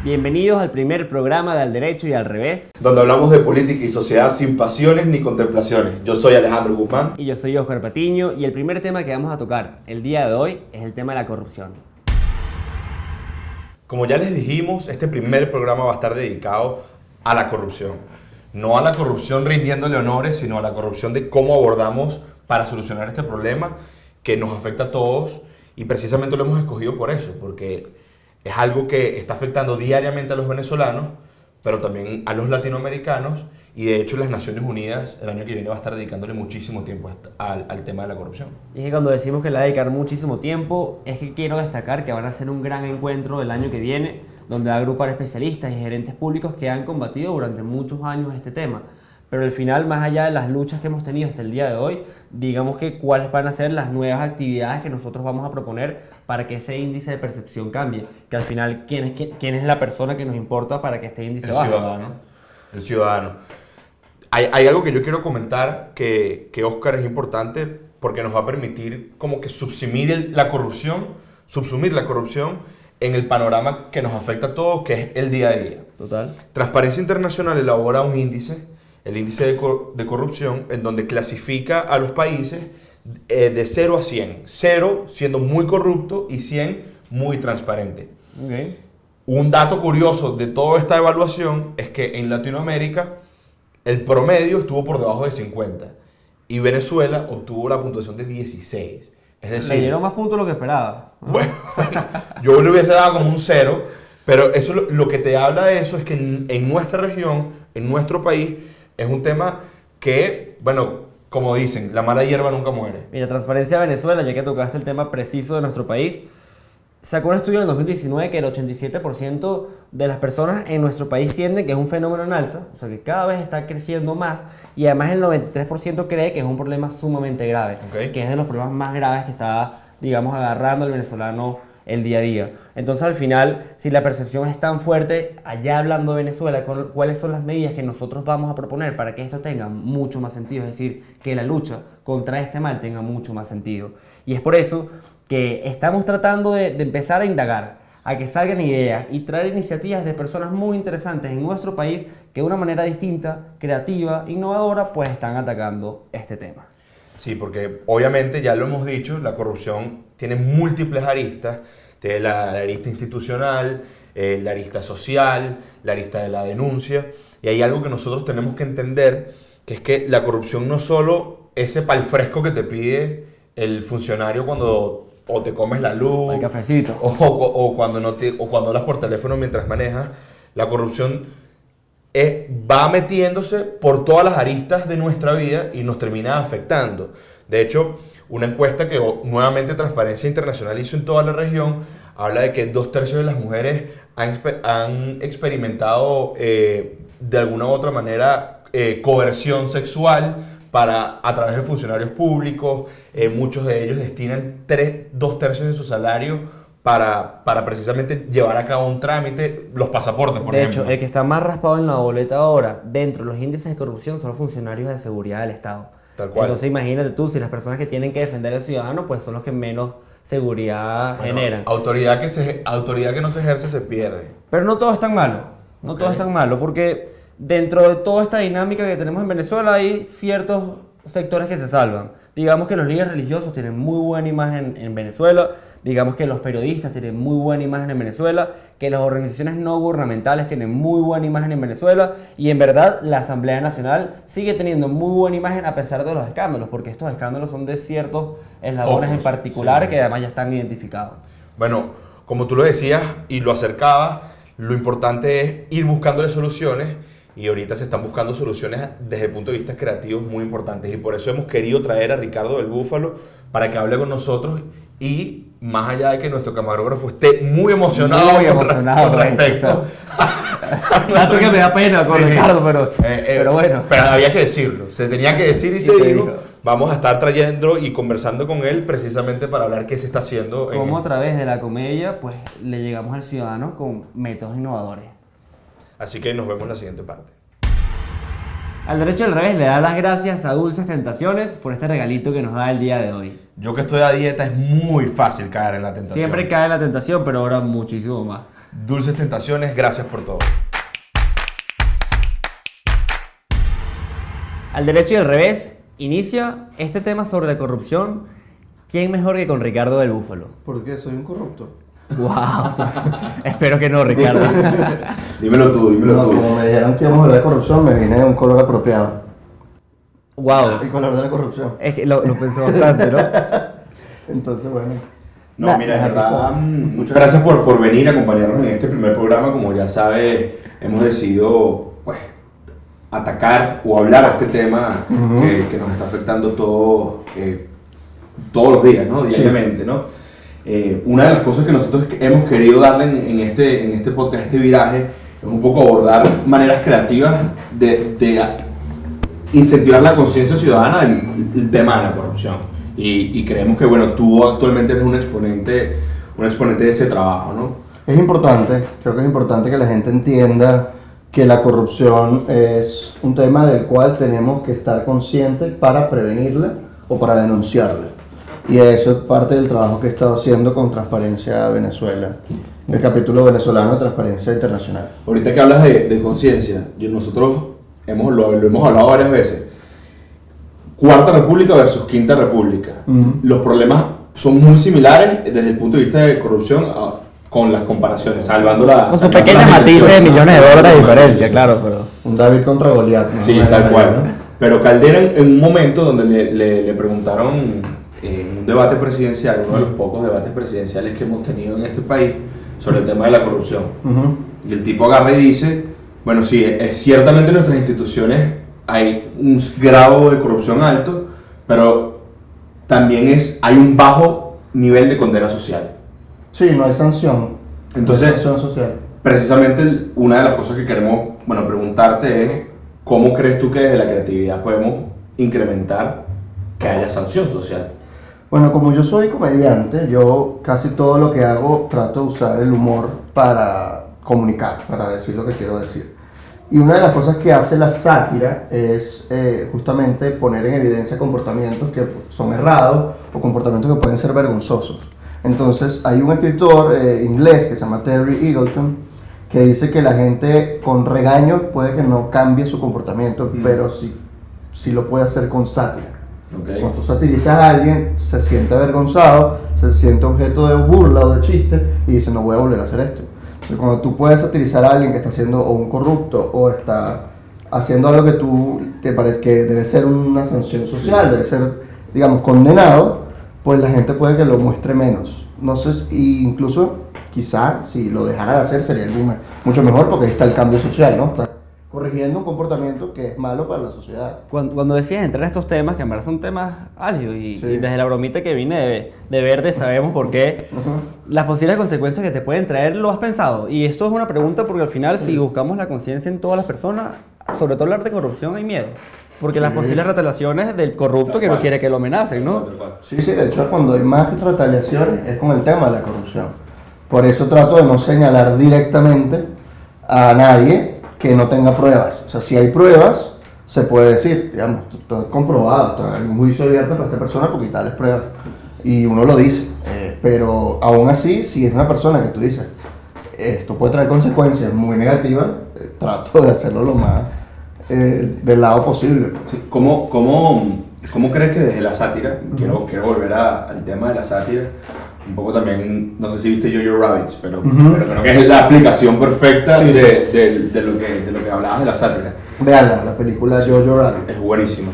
Bienvenidos al primer programa de Al Derecho y al Revés. Donde hablamos de política y sociedad sin pasiones ni contemplaciones. Yo soy Alejandro Guzmán. Y yo soy Oscar Patiño y el primer tema que vamos a tocar el día de hoy es el tema de la corrupción. Como ya les dijimos, este primer programa va a estar dedicado a la corrupción. No a la corrupción rindiéndole honores, sino a la corrupción de cómo abordamos para solucionar este problema que nos afecta a todos. Y precisamente lo hemos escogido por eso, porque es algo que está afectando diariamente a los venezolanos, pero también a los latinoamericanos, y de hecho las Naciones Unidas el año que viene va a estar dedicándole muchísimo tiempo al tema de la corrupción. Y es que cuando decimos que le va a dedicar muchísimo tiempo, es que quiero destacar que van a hacer un gran encuentro el año que viene, donde va a agrupar especialistas y gerentes públicos que han combatido durante muchos años este tema. Pero al final, más allá de las luchas que hemos tenido hasta el día de hoy, digamos que cuáles van a ser las nuevas actividades que nosotros vamos a proponer para que ese índice de percepción cambie. Que al final, ¿quién es la persona que nos importa para que este índice baje? El ciudadano. Hay algo que yo quiero comentar que Oscar es importante porque nos va a permitir como que subsumir la corrupción en el panorama que nos afecta a todos, que es el día a día. Total. Transparencia Internacional elabora un índice, el índice de corrupción, en donde clasifica a los países de 0 a 100. 0 siendo muy corrupto y 100 muy transparente. Okay. Un dato curioso de toda esta evaluación es que en Latinoamérica el promedio estuvo por debajo de 50 y Venezuela obtuvo la puntuación de 16. Es decir, le dieron más puntos de lo que esperaba, ¿no? Bueno, yo le hubiese dado como un 0, pero eso lo que te habla de eso es que en nuestra región, en nuestro país, es un tema que, bueno, como dicen, la mala hierba nunca muere. Mira, Transparencia Venezuela, ya que tocaste el tema preciso de nuestro país, sacó un estudio en el 2019 que el 87% de las personas en nuestro país sienten que es un fenómeno en alza, o sea que cada vez está creciendo más, y además el 93% cree que es un problema sumamente grave, Okay. que es de los problemas más graves que está, digamos, agarrando el venezolano el día a día. Entonces al final, si la percepción es tan fuerte, allá hablando de Venezuela, ¿cuáles son las medidas que nosotros vamos a proponer para que esto tenga mucho más sentido? Es decir, que la lucha contra este mal tenga mucho más sentido. Y es por eso que estamos tratando de empezar a indagar, a que salgan ideas y traer iniciativas de personas muy interesantes en nuestro país que de una manera distinta, creativa, innovadora, pues están atacando este tema. Sí, porque obviamente ya lo hemos dicho, la corrupción tiene múltiples aristas. Tiene la arista institucional, la arista social, la arista de la denuncia. Y hay algo que nosotros tenemos que entender, que es que la corrupción no solo es ese pal fresco que te pide el funcionario cuando o te comes la luz, El cafecito. o cuando hablas por teléfono mientras manejas. La corrupción va metiéndose por todas las aristas de nuestra vida y nos termina afectando. De hecho, una encuesta que nuevamente Transparencia Internacional hizo en toda la región habla de que 2/3 de las mujeres han experimentado de alguna u otra manera coerción sexual a través de funcionarios públicos. Muchos de ellos destinan 2/3 de su salario para precisamente llevar a cabo un trámite, los pasaportes, por ejemplo. De hecho, el que está más raspado en la boleta ahora, dentro de los índices de corrupción, son los funcionarios de seguridad del Estado. Tal cual. Entonces imagínate tú, si las personas que tienen que defender al ciudadano, pues son los que menos seguridad generan. Autoridad que no se ejerce se pierde. Pero no todo es tan malo, no todo es tan malo, porque dentro de toda esta dinámica que tenemos en Venezuela hay ciertos sectores que se salvan. Digamos que los líderes religiosos tienen muy buena imagen en Venezuela, digamos que los periodistas tienen muy buena imagen en Venezuela, que las organizaciones no gubernamentales tienen muy buena imagen en Venezuela, y en verdad la Asamblea Nacional sigue teniendo muy buena imagen a pesar de los escándalos, porque estos escándalos son de ciertos eslabones en particular, sí, que además ya están identificados. Bueno, como tú lo decías y lo acercabas, lo importante es ir buscándole soluciones. Y ahorita se están buscando soluciones desde el punto de vista creativo muy importantes. Y por eso hemos querido traer a Ricardo del Búfalo para que hable con nosotros. Y más allá de que nuestro camarógrafo esté muy emocionado. Muy emocionado. Con respecto. Tanto que me da pena con Ricardo, pero bueno. Pero había que decirlo. Se tenía que decir y se dijo. Vamos a estar trayendo y conversando con él precisamente para hablar qué se está haciendo. Como a través de la comedia, pues le llegamos al ciudadano con métodos innovadores. Así que nos vemos en la siguiente parte. Al Derecho y al Revés le da las gracias a Dulces Tentaciones por este regalito que nos da el día de hoy. Yo que estoy a dieta es muy fácil caer en la tentación. Siempre cae en la tentación, pero ahora muchísimo más. Dulces tentaciones, gracias por todo. Al derecho y al revés, inicia este tema sobre la corrupción. ¿Quién mejor que con Ricardo del Búfalo? Porque soy un corrupto. ¡Wow! Espero que no, Ricardo. Dímelo tú. Como me dijeron que íbamos a hablar de corrupción, me vine de un color apropiado. ¡Wow! El color de la corrupción. Es que lo pensé bastante, ¿no? Entonces, bueno. No, mira, de verdad, muchas gracias por venir a acompañarnos en este primer programa. Como ya sabes, hemos decidido, pues, atacar o hablar a este tema que nos está afectando todos los días, ¿no? Diariamente, ¿no? Una de las cosas que nosotros hemos querido darle en este podcast, este viraje, es un poco abordar maneras creativas de incentivar la conciencia ciudadana del tema de la corrupción. Y creemos que, bueno, tú actualmente eres un exponente de ese trabajo, ¿no? Es importante, creo que es importante que la gente entienda que la corrupción es un tema del cual tenemos que estar conscientes para prevenirla o para denunciarla. Y eso es parte del trabajo que he estado haciendo con Transparencia Venezuela, el capítulo venezolano de Transparencia Internacional. Ahorita que hablas de conciencia, nosotros lo hemos hablado varias veces. Cuarta República versus Quinta República. Los problemas son muy similares desde el punto de vista de corrupción con las comparaciones, salvando la... Con sus pequeños matices de millones de dólares de diferencia, claro, pero... Un David contra Goliat. ¿No? Sí, tal cual. ¿No? Pero Caldera, en un momento donde le preguntaron en un debate presidencial, uno de los pocos debates presidenciales que hemos tenido en este país, sobre el tema de la corrupción. Y el tipo agarra y dice, bueno, sí, ciertamente en nuestras instituciones hay un grado de corrupción alto, pero también hay un bajo nivel de condena social. Sí, no hay sanción. Entonces, no hay sanción social. Precisamente una de las cosas que queremos, preguntarte es, ¿cómo crees tú que desde la creatividad podemos incrementar que haya sanción social? Bueno, como yo soy comediante, yo casi todo lo que hago trato de usar el humor para comunicar, para decir lo que quiero decir. Y una de las cosas que hace la sátira es justamente poner en evidencia comportamientos que son errados o comportamientos que pueden ser vergonzosos. Entonces, hay un escritor inglés que se llama Terry Eagleton que dice que la gente con regaños puede que no cambie su comportamiento, pero sí lo puede hacer con sátira. Okay. Cuando tú satirizas a alguien, se siente avergonzado, se siente objeto de burla o de chiste y dice, no voy a volver a hacer esto. Entonces, cuando tú puedes satirizar a alguien que está haciendo o un corrupto o está haciendo algo que tú te parece que debe ser una sanción social, debe ser, digamos, condenado, pues la gente puede que lo muestre menos. No sé, incluso quizá si lo dejara de hacer sería mucho mejor porque ahí está el cambio social, ¿no? Está corrigiendo un comportamiento que es malo para la sociedad. Cuando decías entrar a estos temas, que en verdad son temas álgidos y desde la bromita que vine de Verde sabemos por qué, las posibles consecuencias que te pueden traer, ¿lo has pensado? Y esto es una pregunta porque al final si buscamos la conciencia en todas las personas, sobre todo hablar de corrupción hay miedo. Porque las posibles retaliaciones del corrupto que no quiere que lo amenacen, ¿no? Sí, de hecho cuando hay más retaliaciones es con el tema de la corrupción. Por eso trato de no señalar directamente a nadie que no tenga pruebas. O sea, si hay pruebas, se puede decir, digamos, todo comprobado, hay un juicio abierto para esta persona porque hay tales pruebas. Y uno lo dice. Pero aún así, si es una persona que tú dices, esto puede traer consecuencias muy negativas, trato de hacerlo lo más del lado posible. Sí. ¿Cómo crees que desde la sátira, quiero volver al tema de la sátira, un poco también, no sé si viste Jojo Rabbit, pero creo que es la aplicación perfecta de lo que hablabas de la sátira. Vean la película Jojo Rabbit. Es buenísima.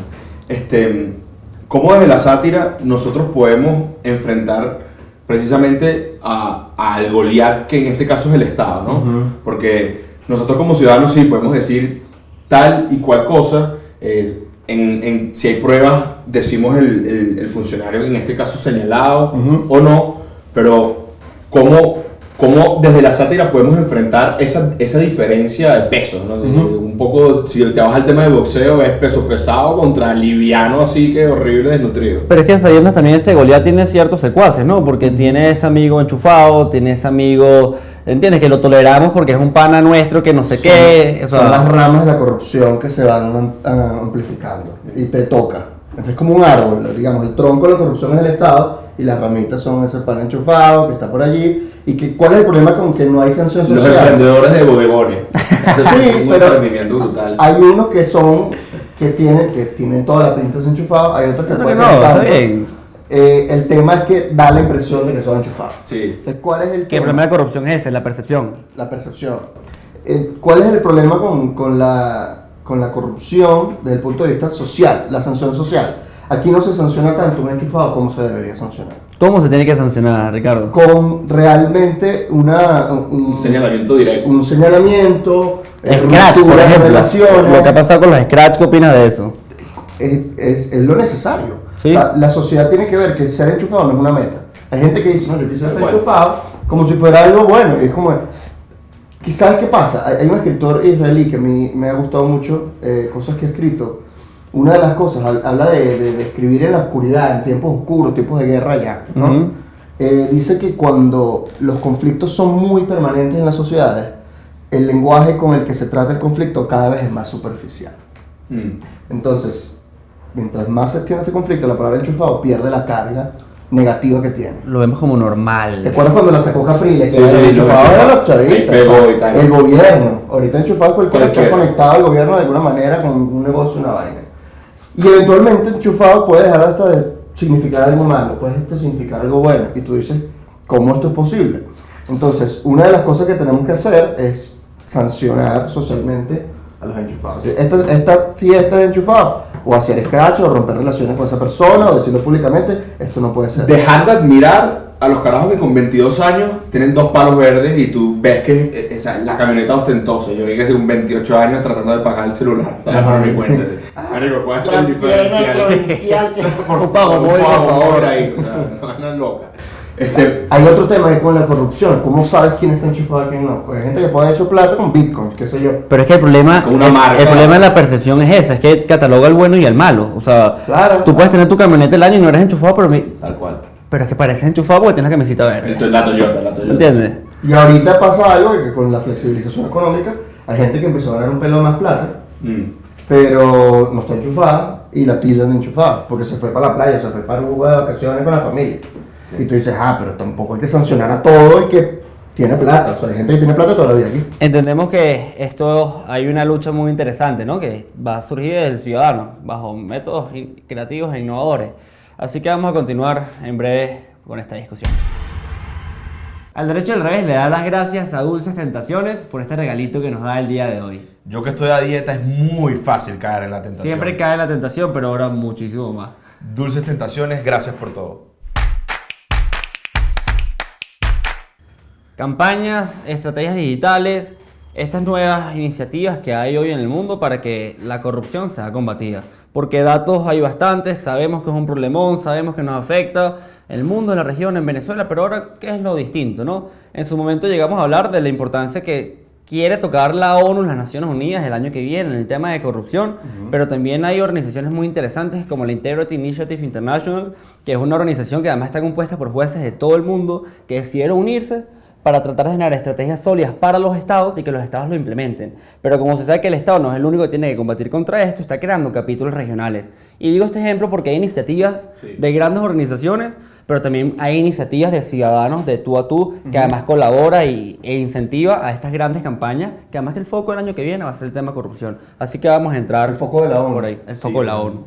¿Cómo desde la sátira nosotros podemos enfrentar precisamente al Goliat, que en este caso es el Estado, ¿no? Porque nosotros como ciudadanos sí podemos decir tal y cual cosa, si hay pruebas decimos el funcionario en este caso señalado o no, pero ¿cómo desde la sátira podemos enfrentar esa diferencia de peso, ¿no? Un poco, si te vas al tema de boxeo, es peso pesado contra liviano, así que horrible, desnutrido. Pero es que sabiendo también Goliat tiene ciertos secuaces, ¿no? Porque tiene ese amigo enchufado, tiene ese amigo, ¿entiendes? Que lo toleramos porque es un pana nuestro que no sé qué. O sea, son las ramas de la corrupción que se van amplificando y te toca. Es como un árbol, digamos, el tronco de la corrupción es el Estado y las ramitas son ese pan enchufado que está por allí. ¿Y que, cuál es el problema con que no hay sanción Los social? emprendedores de bodegones. Sí, Un pero emprendimiento brutal. hay unos que tienen toda la pinta desenchufada, hay otros que Otro que pueden no, está tanto. bien. El tema es que da la impresión de que son enchufados. Sí. Entonces, ¿cuál es el Que el tema? problema de corrupción es ese, la percepción. La percepción. ¿Cuál es el problema con la corrupción desde el punto de vista social, la sanción social? Aquí no se sanciona tanto un enchufado como se debería sancionar. ¿Cómo se tiene que sancionar, Ricardo? Con realmente un Señalamiento directo. Un señalamiento, Scratch, por ruptura de ejemplo. relaciones. Lo que ha pasado con los Scratch, ¿qué opinas de eso? Es lo necesario. Sí. La sociedad tiene que ver que ser enchufado no es una meta. Hay gente que dice, no, yo quisiera estar Bueno. enchufado como si fuera algo bueno. Y es como, ¿sabes qué pasa? Hay un escritor israelí que a mí me ha gustado mucho, cosas que ha escrito. Una de las cosas, habla de escribir en la oscuridad, en tiempos oscuros, tiempos de guerra ya, ¿no? Ujú. Dice que cuando los conflictos son muy permanentes en las sociedades, el lenguaje con el que se trata el conflicto cada vez es más superficial. Entonces, mientras más se extiende este conflicto, la palabra enchufado pierde la carga negativa que tiene. Lo vemos como ¿Te normal. acuerdas cuando la sacó Capriles? Que Sí, sí, el enchufado los eran los enchufados. chavistas. Ahí pegó o sea, y tal. el gobierno. Ahorita enchufado es cualquiera que está Cualquiera. conectado al gobierno de alguna manera con un negocio, una vaina. Y eventualmente enchufado puede dejar hasta de significar algo malo, puede significar algo bueno. Y tú dices, ¿cómo esto es posible? Entonces, una de las cosas que tenemos que hacer es sancionar socialmente a los enchufados. Esta fiesta de enchufados, o hacer scratch, o romper relaciones con esa persona, o decirlo públicamente, esto no puede ser. Dejar de admirar a los carajos que con 22 años tienen 2 palos verdes y tú ves que la camioneta ostentosa. Yo vi que hace con 28 años tratando de pagar el celular. ¿Sabes? Ajá. Por mi cuenta. Marico, ¿cuál es el diferencial? Un pago móvil, por favor. ahí, o sea, no es loca. Hay otro tema que es con la corrupción. ¿Cómo sabes quién está enchufado y quién no? Pues hay gente que puede haber hecho plata con bitcoins, qué sé yo. Pero es que el problema, Con una marca. el problema de la percepción es esa, es que cataloga el bueno y el malo. O sea, Claro. tú puedes tener tu camioneta del año y no eres enchufado, Tal cual. pero es que pareces enchufado porque tienes la camiseta verde. La Toyota. ¿Entiendes? Y ahorita pasa algo que con la flexibilización económica hay gente que empezó a ganar un pelo más plata, pero no está enchufada y la tildan de enchufada porque se fue para la playa, se fue para Aruba de vacaciones con la familia. Y tú dices, pero tampoco hay que sancionar a todo el que tiene plata. O sea, hay gente que tiene plata toda la vida aquí. Entendemos que esto hay una lucha muy interesante, ¿no? Que va a surgir del ciudadano, bajo métodos creativos e innovadores. Así que vamos a continuar en breve con esta discusión. Al derecho del revés le da las gracias a Dulces Tentaciones por este regalito que nos da el día de hoy. Yo que estoy a dieta es muy fácil caer en la tentación. Siempre cae en la tentación, pero ahora muchísimo más. Dulces Tentaciones, gracias por todo. Campañas, estrategias digitales, estas nuevas iniciativas que hay hoy en el mundo para que la corrupción sea combatida. Porque datos hay bastantes, sabemos que es un problemón, sabemos que nos afecta el mundo, en la región, en Venezuela, pero ahora, ¿qué es lo distinto, no? En su momento llegamos a hablar de la importancia que quiere tocar la ONU, las Naciones Unidas, el año que viene en el tema de corrupción, pero también hay organizaciones muy interesantes como la Integrity Initiative International, que es una organización que además está compuesta por jueces de todo el mundo que decidieron unirse para tratar de generar estrategias sólidas para los estados y que los estados lo implementen. Pero como se sabe que el estado no es el único que tiene que combatir contra esto, está creando capítulos regionales. Y digo este ejemplo porque hay iniciativas de grandes organizaciones, pero también hay iniciativas de ciudadanos de tú a tú que además colabora e incentiva a estas grandes campañas, que además que el foco del año que viene va a ser el tema corrupción. Así que vamos a entrar El foco de la ONU. por ahí, el foco de la ONU.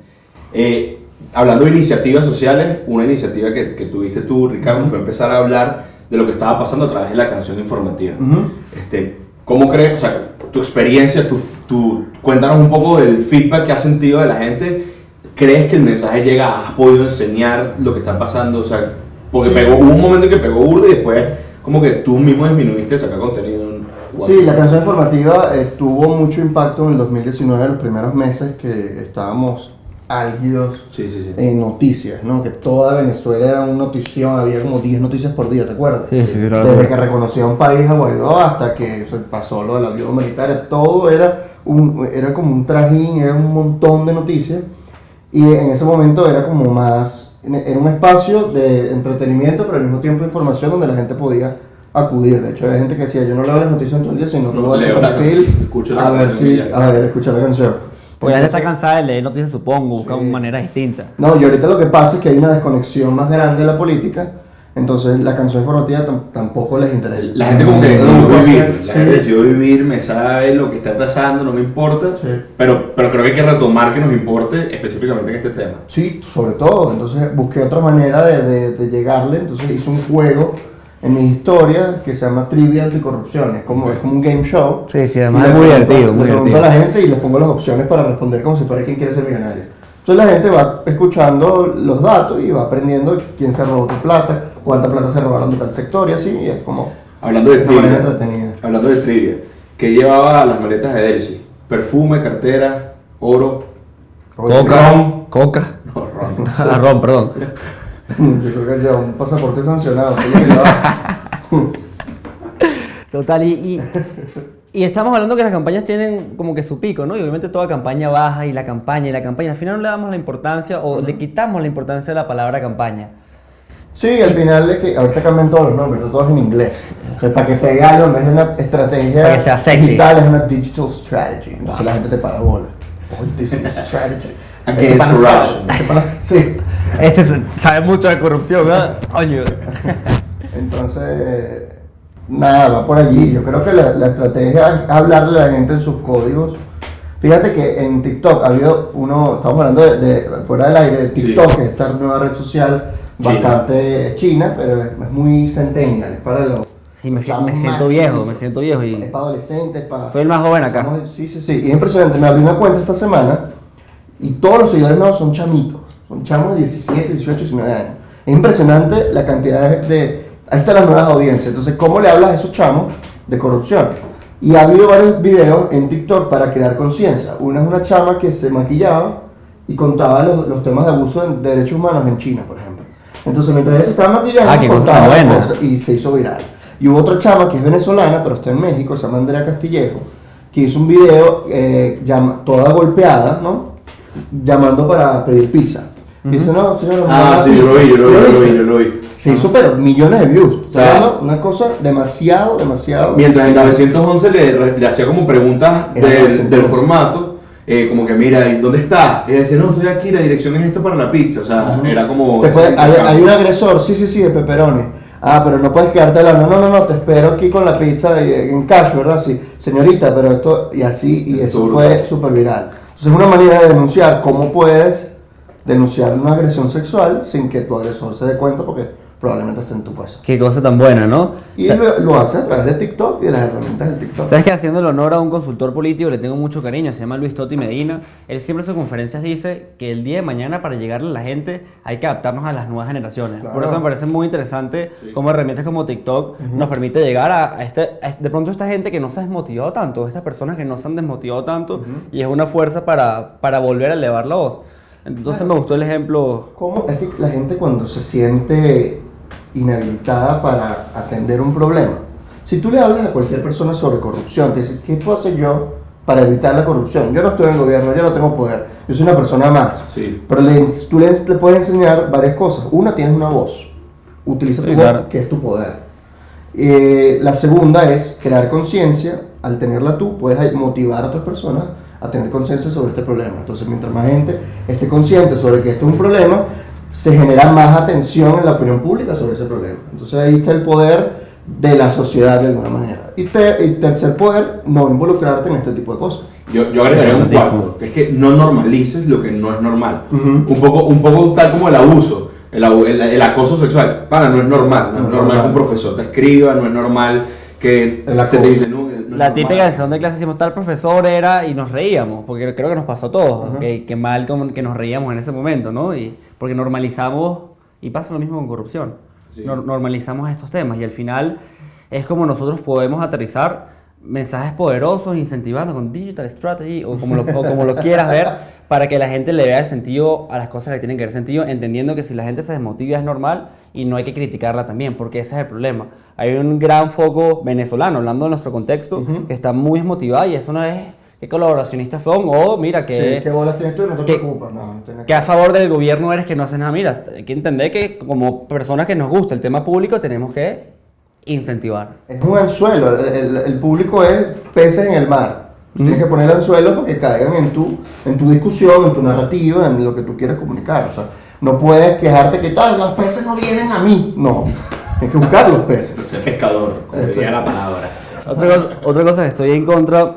Hablando de iniciativas sociales, una iniciativa que tuviste tú, Ricardo, fue empezar a hablar de lo que estaba pasando a través de la canción informativa. ¿Cómo crees, o sea, tu experiencia, cuéntanos un poco del feedback que has sentido de la gente? ¿Crees que el mensaje llega, has podido enseñar lo que está pasando? O sea, porque hubo un momento en que pegó burda y después como que tú mismo disminuiste de sacar contenido. Sí, la canción informativa tuvo mucho impacto en el 2019, los primeros meses que estábamos álgidos en noticias, ¿no? Que toda Venezuela era una notición, había como 10 noticias por día, ¿te acuerdas? Sí, claro. Desde que reconoció a un país a Guaidó hasta que se pasó lo de la ayuda humanitaria, todo era como un trajín, era un montón de noticias y en ese momento era como más, era un espacio de entretenimiento pero al mismo tiempo de información donde la gente podía acudir. De hecho había gente que decía, yo no leo las noticias en todo el día, sino que voy a tu perfil a ver si, a ver, escuchar la canción. Porque la gente está Entonces, cansada de leer noticias, supongo, busca Sí. maneras distintas. no, y ahorita lo que pasa es que hay una desconexión más grande de la política, entonces la canción informativa tampoco les interesa. La gente como que decidió Sí. vivir, la gente decidió vivir, me sabe lo que está pasando, no me importa, Sí. pero creo que hay que retomar que nos importe específicamente en este tema. Sí, sobre todo. Entonces busqué otra manera de llegarle. Entonces hice un juego en mi historia que se llama Trivia Anticorrupción. Es como un game show. Sí, sí, Y además le es muy pregunto- divertido, muy Le pregunto divertido. a la gente y les pongo las opciones para responder como si fuera quien quiere ser millonario. Entonces la gente va escuchando los datos y va aprendiendo quién se robó tu plata, cuánta plata se robaron de tal sector y así. Y es como Hablando de una manera trivia, entretenida. hablando de trivia, ¿qué llevaba a las maletas de Delcy? Perfume, cartera, oro, Coca. ron. Coca. No, ron. Ah, ron, perdón. Yo creo que ya un pasaporte sancionado. Oye, que va. Total, y estamos hablando que las campañas tienen como que su pico, ¿no? Y obviamente toda campaña baja y la campaña, al final no le damos la importancia o le quitamos la importancia de la palabra campaña. Sí, al final es que ahorita cambian todos los nombres, todos en inglés. Entonces, para que pegue algo, en vez de una estrategia Para que sea sexy. digital, es una digital strategy. Entonces la gente te para bola. Oh, digital strategy. Against Este pana sabe, corruption. este pana- sí. Este sabe mucho de corrupción, ¿verdad? Coño. Entonces, nada, va por allí. Yo creo que la estrategia es hablarle a la gente en sus códigos. Fíjate que en TikTok ha habido uno, estamos hablando fuera del aire, de TikTok, Sí. que es esta nueva red social China. bastante china, pero es muy centennial, es para los... Sí, me los siento más viejo, chiquitos. me siento viejo y... Es para adolescentes, para... Soy el más joven acá. Sí, sí, sí. Y es impresionante. Me abrí una cuenta esta semana y todos los seguidores nuevos son chamitos. Son chamos de 17, 18, 19 años. Es impresionante la cantidad de... Ahí están las nuevas audiencias. Entonces, ¿cómo le hablas a esos chamos de corrupción? Y ha habido varios videos en TikTok para crear conciencia. Una es una chama que se maquillaba y contaba los temas de abuso de derechos humanos en China, por ejemplo. Entonces, mientras ella se estaba maquillando, Qué cosa contaba las buena. cosas y se hizo viral. Y hubo otra chama que es venezolana, pero está en México, se llama Andrea Castillejo, que hizo un video toda golpeada, ¿no? Llamando para pedir pizza. Y dice, no, señor, Ah, sí, yo lo vi, yo lo vi. Se hizo, pero millones de views. O sea, ¿no? Una cosa demasiado. Mientras en 911 le hacía como preguntas Era del 911. formato, como que mira, ¿y dónde está? Y ella decía, no, estoy aquí, la dirección es esta para la pizza. O sea, Ujú. era como... Hay un agresor, sí, de pepperoni. Ah, pero no puedes quedarte hablando. No, te espero aquí con la pizza en cash, ¿verdad? Sí, señorita, pero esto, y así, y eso Todo fue brutal. súper viral. Entonces es una manera de denunciar cómo puedes denunciar una agresión sexual sin que tu agresor se dé cuenta porque probablemente esté en tu casa. Qué cosa tan buena, ¿no? Y O sea, lo hace a través de TikTok y de las herramientas del TikTok. ¿Sabes que haciendo el honor a un consultor político le tengo mucho cariño? Se llama Luis Toti Medina. Él siempre en sus conferencias dice que el día de mañana para llegarle a la gente hay que adaptarnos a las nuevas generaciones. Claro. Por eso me parece muy interesante Sí. cómo herramientas como TikTok nos permite llegar de pronto esta gente que no se ha desmotivado tanto, estas personas que no se han desmotivado tanto y es una fuerza para volver a elevar la voz. Entonces me gustó el ejemplo. ¿Cómo? Es que la gente cuando se siente inhabilitada para atender un problema, si tú le hablas a cualquier persona sobre corrupción, te dice, ¿qué puedo hacer yo para evitar la corrupción? Yo no estoy en el gobierno, yo no tengo poder, yo soy una persona más. Sí. Pero tú le puedes enseñar varias cosas. Una, tienes una voz. Utiliza Sí, tu claro. voz, que es tu poder. La segunda es crear conciencia. Al tenerla tú, puedes motivar a otras personas a tener conciencia sobre este problema. Entonces, mientras más gente esté consciente sobre que esto es un problema, se genera más atención en la opinión pública sobre ese problema. Entonces, ahí está el poder de la sociedad de alguna manera. Y tercer poder, no involucrarte en este tipo de cosas. Yo agregaría un Importantísimo. cuarto, que es que no normalices lo que no es normal. Ujú. Un poco tal como el abuso, el acoso sexual. Para, no es normal. No es No es normal normal. que un profesor te escriba, no es normal que El se acoso. te dice, no, no es La típica normal. del salón de clase decimos tal profesor era y nos reíamos, porque creo que nos pasó a todos, Ajá. que mal que nos reíamos en ese momento, ¿no? Y porque normalizamos, y pasa lo mismo con corrupción, Sí. normalizamos estos temas y al final es como nosotros podemos aterrizar mensajes poderosos incentivando con digital strategy o como lo quieras ver para que la gente le vea el sentido a las cosas que tienen que ver sentido, entendiendo que si la gente se desmotiva es normal y no hay que criticarla también, porque ese es el problema. Hay un gran foco venezolano, hablando de nuestro contexto, que está muy desmotivado y eso no es qué colaboracionistas son o mira que... Sí, ¿qué bolas tienes tú y no te que- preocupas? No tienes que a favor del gobierno eres que no haces nada. Mira, hay que entender que como personas que nos gusta el tema público tenemos que incentivar. Es un anzuelo, el público es peces en el mar. Tienes que poner el anzuelo para que caigan en tu discusión, en tu narrativa, en lo que tú quieres comunicar. O sea, no puedes quejarte que los peces no vienen a mí. No, tienes que buscar los peces. Ser pescador, como Eso. decía la palabra. Otra cosa que estoy en contra,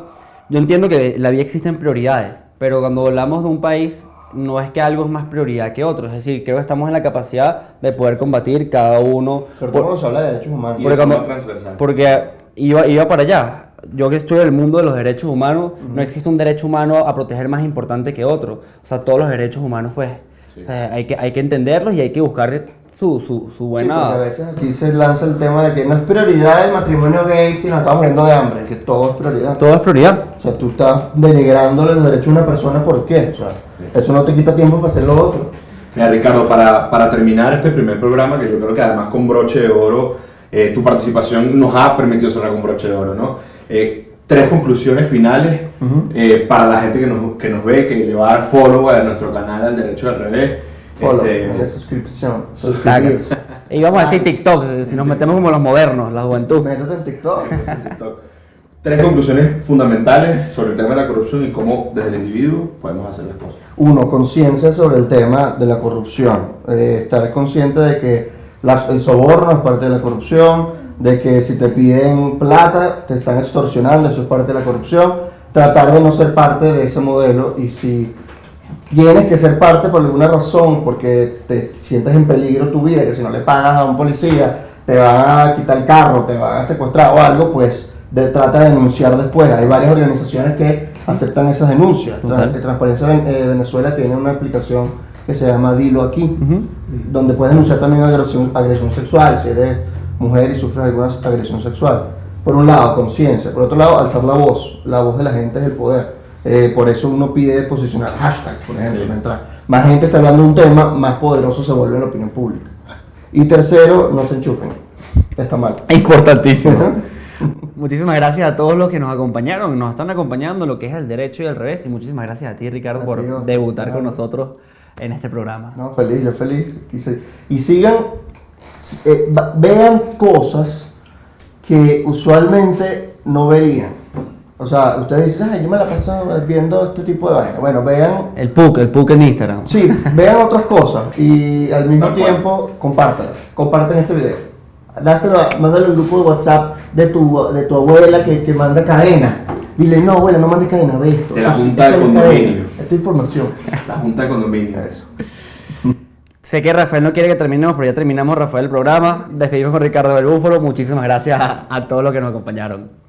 yo entiendo que en la vida existen prioridades, pero cuando hablamos de un país, no es que algo es más prioridad que otro, es decir, creo que estamos en la capacidad de poder combatir cada uno. Sobre todo cuando se habla de derechos humanos. Y Porque, de forma cuando- transversal. porque iba para allá. Yo que estoy en el mundo de los derechos humanos, no existe un derecho humano a proteger más importante que otro. O sea, todos los derechos humanos, pues, Sí. o sea, hay que entenderlos y hay que buscar su Sí, porque a buena... veces aquí se lanza el tema de que no es prioridad el matrimonio gay si nos estamos muriendo de hambre, que todo es prioridad. Todo es prioridad. O sea, tú estás denigrándole los derechos a una persona, ¿por qué? O sea, eso no te quita tiempo para hacer lo otro. Mira, Ricardo, para terminar este primer programa, que yo creo que además con broche de oro, tu participación nos ha permitido cerrar con broche de oro, ¿no? 3 conclusiones finales para la gente que nos ve, que le va a dar follow a nuestro canal Al Derecho al Revés. Follow, Este, dale suscripción. Tag. Suscribirse. Y vamos a decir TikTok, si nos metemos como los modernos, la juventud. Métete en TikTok. TikTok. 3 conclusiones fundamentales sobre el tema de la corrupción y cómo desde el individuo podemos hacer las cosas. Uno, conciencia sobre el tema de la corrupción. Estar consciente de que el soborno es parte de la corrupción, de que si te piden plata te están extorsionando, eso es parte de la corrupción. Tratar de no ser parte de ese modelo, y si tienes que ser parte por alguna razón, porque te sientes en peligro tu vida, que si no le pagas a un policía te van a quitar el carro, te van a secuestrar o algo, pues trata de denunciar después. Hay varias organizaciones que aceptan esas denuncias. Total. Transparencia Venezuela tiene una aplicación que se llama Dilo Aquí, donde puedes denunciar también agresión sexual, si eres mujer y sufres alguna agresión sexual. Por un lado, conciencia. Por otro lado, alzar la voz. La voz de la gente es el poder. Por eso uno pide posicionar hashtags, por ejemplo. Sí. Mientras más gente está hablando de un tema, más poderoso se vuelve en la opinión pública. Y tercero, no se enchufen. Está mal. Importantísimo. Muchísimas gracias a todos los que nos acompañaron, nos están acompañando en lo que es el derecho y el revés. Y muchísimas gracias a ti, Ricardo, A por ti, Oscar. debutar con Claro. nosotros en este programa. No, feliz, yo feliz. Y sigan, vean cosas que usualmente no verían. O sea, ustedes dicen, ay, yo me la paso viendo este tipo de vaina. Bueno, vean, El PUC en Instagram. sí, vean otras cosas y al mismo Tal cual. tiempo compártanlas. Compartan este video. Mándalo al grupo de WhatsApp de tu abuela que manda cadena. Dile, no, abuela, no mande cadena, ve esto. De la Esto junta de es cadena, condominio. esta información. La Junta de Condominio. Eso. Sé que Rafael no quiere que terminemos, pero ya terminamos, Rafael, el programa. Despedimos con Ricardo del Búfalo. Muchísimas gracias a todos los que nos acompañaron.